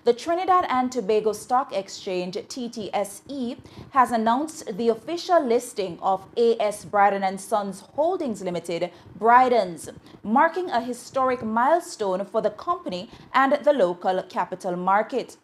The Trinidad and Tobago Stock Exchange, TTSE, has announced the official listing of A.S. Bryden & Sons Holdings Limited, BRYDEN'S, marking a historic milestone for the company and the local capital market.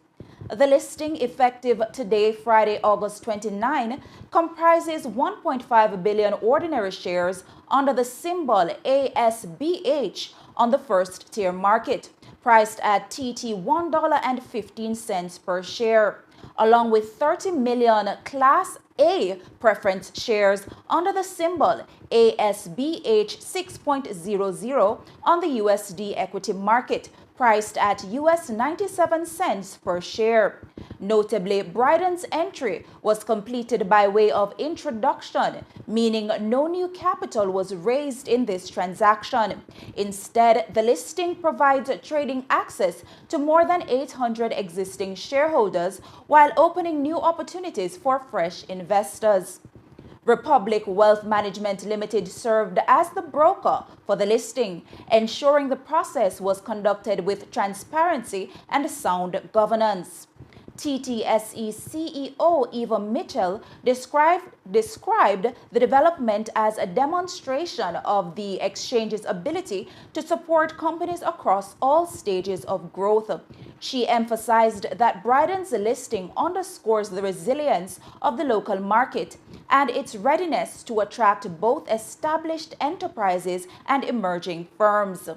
The listing, effective today, Friday, August 29, comprises 1.5 billion ordinary shares under the symbol ASBH on the first-tier market, priced at TT $1.15 per share, along with 30 million Class A preference shares under the symbol ASBH 6.00 on the USD equity market, priced at US 97 cents per share. Notably, Bryden's entry was completed by way of introduction, meaning no new capital was raised in this transaction. Instead, the listing provides trading access to more than 800 existing shareholders while opening new opportunities for fresh investors. Republic Wealth Management Limited served as the broker for the listing, ensuring the process was conducted with transparency and sound governance. TTSE CEO Eva Mitchell described the development as a demonstration of the exchange's ability to support companies across all stages of growth. She emphasized that Bryden's listing underscores the resilience of the local market and its readiness to attract both established enterprises and emerging firms.